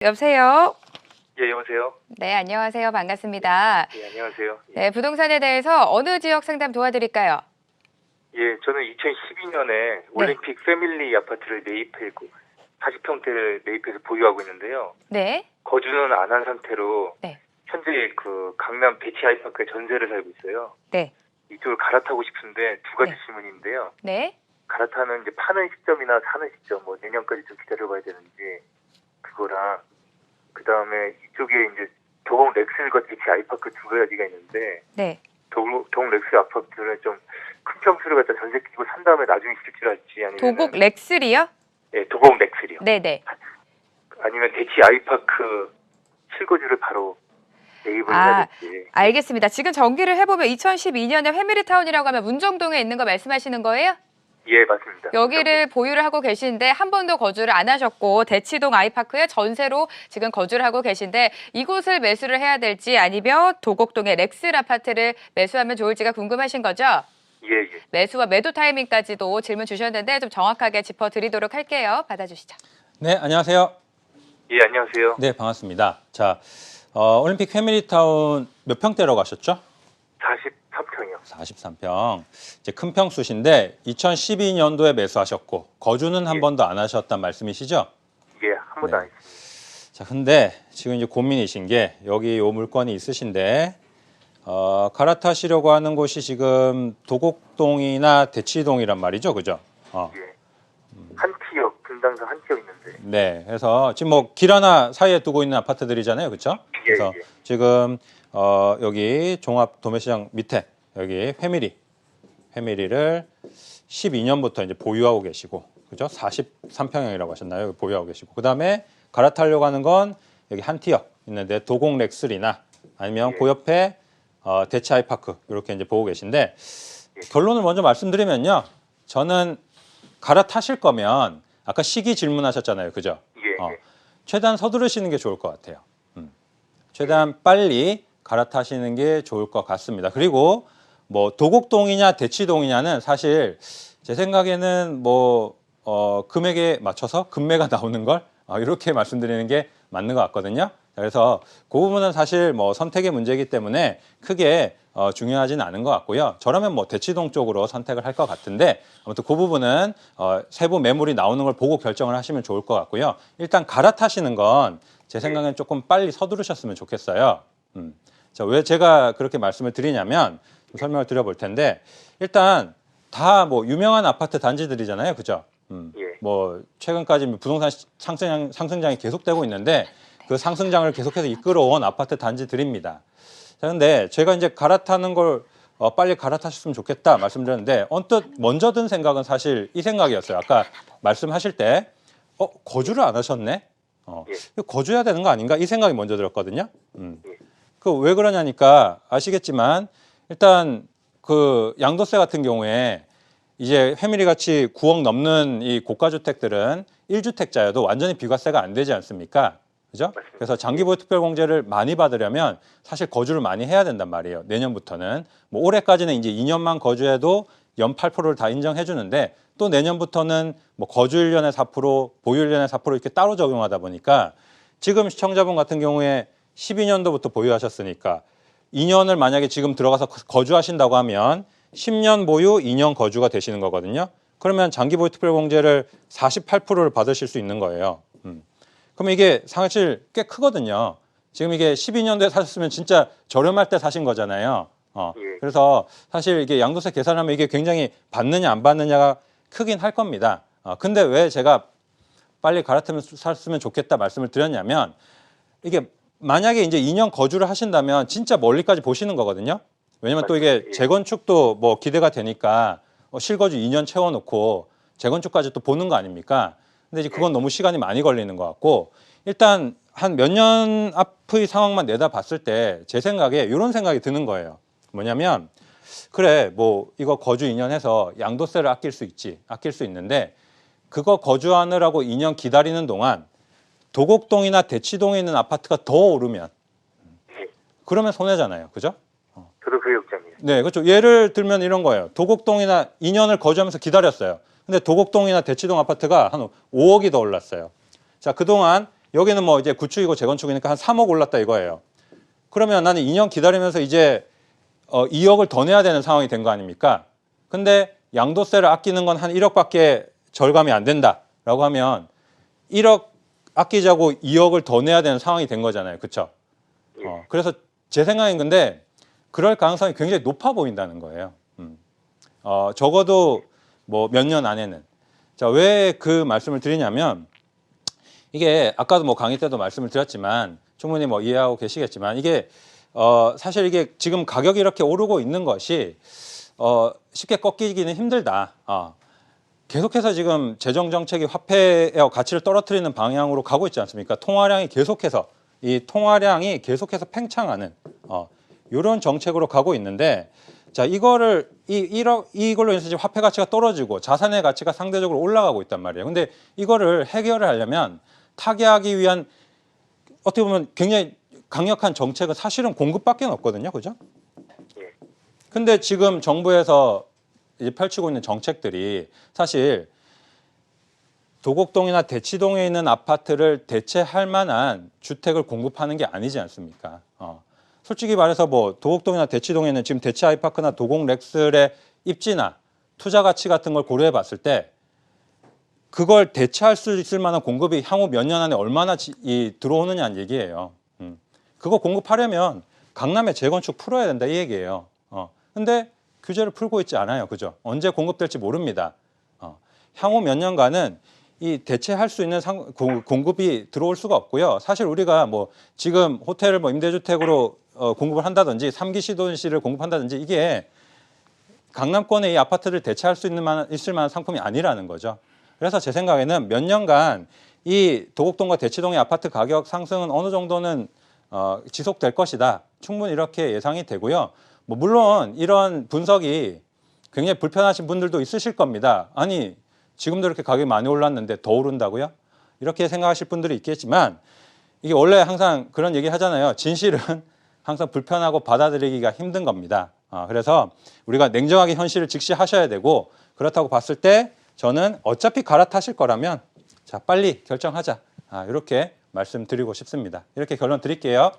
여보세요? 예, 여보세요? 네, 안녕하세요. 반갑습니다. 예, 안녕하세요. 예, 네, 부동산에 대해서 어느 지역 상담 도와드릴까요? 예, 저는 2012년에 올림픽 패밀리 아파트를 매입하고 40평대를 매입해서 보유하고 있는데요. 네. 거주는 안 한 상태로 네. 현재 그 강남 대치 아이파크에 전세를 살고 있어요. 네. 이쪽을 갈아타고 싶은데 두 가지 네. 질문인데요. 네. 갈아타는 이제 파는 시점이나 사는 시점, 뭐 내년까지 좀 기다려봐야 되는지 그거랑 그 다음에 이쪽에 이제 도봉 렉스과 대치 아이파크 두 가지가 있는데 네. 도봉 렉스 아파트는 좀 큰 평수를 갖다 전세 끼고 산 다음에 나중에 실질할지 아니면 도곡 렉스리요? 예, 도봉 렉스리요. 네네. 아니면 대치 아이파크 실거주를 바로 매입을 해야 될지. 알겠습니다. 지금 정리를 해보면 2012년에 패밀리타운이라고 하면 문정동에 있는 거 말씀하시는 거예요? 예, 맞습니다. 여기를 보유를 하고 계신데 한 번도 거주를 안 하셨고 대치동 아이파크에 전세로 지금 거주를 하고 계신데 이곳을 매수를 해야 될지 아니면 도곡동의 렉스 아파트를 매수하면 좋을지가 궁금하신 거죠? 예, 예. 매수와 매도 타이밍까지도 질문 주셨는데 좀 정확하게 짚어드리도록 할게요. 받아주시죠. 네, 안녕하세요. 예, 안녕하세요. 네, 반갑습니다. 자, 올림픽 패밀리타운 몇 평대라고 하셨죠? 43평이요. 43평. 이제 큰 평수신데 2012년도에 매수하셨고 거주는 한 예. 번도 안 하셨단 말씀이시죠? 예, 한 번도 네. 안 했습니다. 자, 근데 지금 이제 고민이신 게 여기 요 물건이 있으신데 갈아타시려고 하는 곳이 지금 도곡동이나 대치동이란 말이죠, 그죠? 예. 한 티역, 분당서 한 티역 있는데. 네, 그래서 지금 뭐 길 하나 사이에 두고 있는 아파트들이잖아요, 그렇죠? 예, 그래서 예. 지금 여기 종합 도매시장 밑에 여기 패밀리를 12년부터 이제 보유하고 계시고, 그죠? 43평형이라고 하셨나요? 여기 보유하고 계시고, 그 다음에 갈아타려고 하는 건 여기 한 티역 있는데 도곡 렉스리나 아니면 예. 그 옆에 대치 아이파크 이렇게 이제 보고 계신데 결론을 먼저 말씀드리면요, 저는 갈아타실 거면 아까 시기 질문하셨잖아요, 그죠? 예, 예. 최대한 서두르시는 게 좋을 것 같아요. 최대한 빨리 갈아타시는 게 좋을 것 같습니다. 그리고 뭐 도곡동이냐 대치동이냐는 사실 제 생각에는 뭐 금액에 맞춰서 금매가 나오는 걸 이렇게 말씀드리는 게 맞는 것 같거든요. 그래서 그 부분은 사실 뭐 선택의 문제이기 때문에 크게 중요하진 않은 것 같고요. 저라면 뭐 대치동 쪽으로 선택을 할 것 같은데 아무튼 그 부분은 세부 매물이 나오는 걸 보고 결정을 하시면 좋을 것 같고요. 일단 갈아타시는 건 제 생각엔 조금 빨리 서두르셨으면 좋겠어요. 자, 왜 제가 그렇게 말씀을 드리냐면 좀 설명을 드려볼 텐데 일단 다 뭐 유명한 아파트 단지들이잖아요, 그죠? 예. 뭐 최근까지 부동산 상승장이 계속되고 있는데 그 상승장을 계속해서 이끌어온 아파트 단지들입니다. 자, 근데 제가 이제 갈아타는 걸 빨리 갈아타셨으면 좋겠다 말씀드렸는데 언뜻 먼저 든 생각은 사실 이 생각이었어요. 아까 말씀하실 때 거주를 안 하셨네? 예. 거주해야 되는 거 아닌가? 이 생각이 먼저 들었거든요. 그 왜 그러냐니까 아시겠지만 일단 그 양도세 같은 경우에 이제 패밀리 가치 9억 넘는 이 고가 주택들은 1주택자여도 완전히 비과세가 안 되지 않습니까? 그죠? 맞습니다. 그래서 장기보유 특별공제를 많이 받으려면 사실 거주를 많이 해야 된단 말이에요. 내년부터는. 뭐 올해까지는 이제 2년만 거주해도 연 8%를 다 인정해 주는데 또 내년부터는 뭐 거주 1년에 4%, 보유 1년에 4% 이렇게 따로 적용하다 보니까 지금 시청자분 같은 경우에 12년도부터 보유하셨으니까 2년을 만약에 지금 들어가서 거주하신다고 하면 10년 보유, 2년 거주가 되시는 거거든요. 그러면 장기보유 특별공제를 48%를 받으실 수 있는 거예요. 그럼 이게 사실 꽤 크거든요. 지금 이게 12년도에 사셨으면 진짜 저렴할 때 사신 거잖아요. 예. 그래서 사실 이게 양도세 계산하면 이게 굉장히 받느냐 안 받느냐가 크긴 할 겁니다. 근데 왜 제가 빨리 갈아탔으면 좋겠다 말씀을 드렸냐면 이게 만약에 이제 2년 거주를 하신다면 진짜 멀리까지 보시는 거거든요. 왜냐면 또 이게 예. 재건축도 뭐 기대가 되니까 실거주 2년 채워놓고 재건축까지 또 보는 거 아닙니까? 근데 이제 그건 너무 시간이 많이 걸리는 것 같고 일단 한 몇 년 앞의 상황만 내다봤을 때 제 생각에 이런 생각이 드는 거예요. 뭐냐면 그래 뭐 이거 거주 2년 해서 양도세를 아낄 수 있는데 그거 거주하느라고 2년 기다리는 동안 도곡동이나 대치동에 있는 아파트가 더 오르면 그러면 손해잖아요. 그죠? 저도 그게 걱정이에요. 네, 그렇죠. 예를 들면 이런 거예요. 도곡동이나 2년을 거주하면서 기다렸어요. 근데 도곡동이나 대치동 아파트가 한 5억이 더 올랐어요. 자, 그동안 여기는 뭐 이제 구축이고 재건축이니까 한 3억 올랐다 이거예요. 그러면 나는 2년 기다리면서 이제 2억을 더 내야 되는 상황이 된 거 아닙니까? 근데 양도세를 아끼는 건 한 1억밖에 절감이 안 된다라고 하면 1억 아끼자고 2억을 더 내야 되는 상황이 된 거잖아요. 그렇죠? 그래서 제 생각엔 근데 그럴 가능성이 굉장히 높아 보인다는 거예요. 적어도 뭐 몇 년 안에는. 자, 왜 그 말씀을 드리냐면 이게 아까도 뭐 강의 때도 말씀을 드렸지만 충분히 뭐 이해하고 계시겠지만 이게 사실 이게 지금 가격이 이렇게 오르고 있는 것이 쉽게 꺾이기는 힘들다. 계속해서 지금 재정 정책이 화폐의 가치를 떨어뜨리는 방향으로 가고 있지 않습니까? 통화량이 계속해서 팽창하는 이런 정책으로 가고 있는데 자 이거를 이걸로 인해서 화폐 가치가 떨어지고 자산의 가치가 상대적으로 올라가고 있단 말이에요. 근데 이거를 해결을 하려면 타개하기 위한 어떻게 보면 굉장히 강력한 정책은 사실은 공급밖에 없거든요, 그죠? 근데 지금 정부에서 이제 펼치고 있는 정책들이 사실 도곡동이나 대치동에 있는 아파트를 대체할 만한 주택을 공급하는 게 아니지 않습니까? 솔직히 말해서 뭐 도곡동이나 대치동에는 지금 대치 아이파크나 도곡 렉슬의 입지나 투자 가치 같은 걸 고려해 봤을 때 그걸 대체할 수 있을 만한 공급이 향후 몇 년 안에 얼마나 들어오느냐는 얘기예요. 그거 공급하려면 강남에 재건축 풀어야 된다 이 얘기예요. 근데 규제를 풀고 있지 않아요. 그죠? 언제 공급될지 모릅니다. 향후 몇 년간은 이 대체할 수 있는 공급이 들어올 수가 없고요. 사실 우리가 뭐 지금 호텔을 뭐 임대주택으로 공급을 한다든지 3기 시도시를 공급한다든지 이게 강남권의 이 아파트를 대체할 수 있을 만한 상품이 아니라는 거죠. 그래서 제 생각에는 몇 년간 이 도곡동과 대치동의 아파트 가격 상승은 어느 정도는 지속될 것이다. 충분히 이렇게 예상이 되고요. 뭐 물론 이런 분석이 굉장히 불편하신 분들도 있으실 겁니다. 아니 지금도 이렇게 가격이 많이 올랐는데 더 오른다고요? 이렇게 생각하실 분들이 있겠지만 이게 원래 항상 그런 얘기 하잖아요. 진실은 항상 불편하고 받아들이기가 힘든 겁니다. 그래서 우리가 냉정하게 현실을 직시하셔야 되고 그렇다고 봤을 때 저는 어차피 갈아타실 거라면 자 빨리 결정하자. 이렇게 말씀드리고 싶습니다. 이렇게 결론 드릴게요.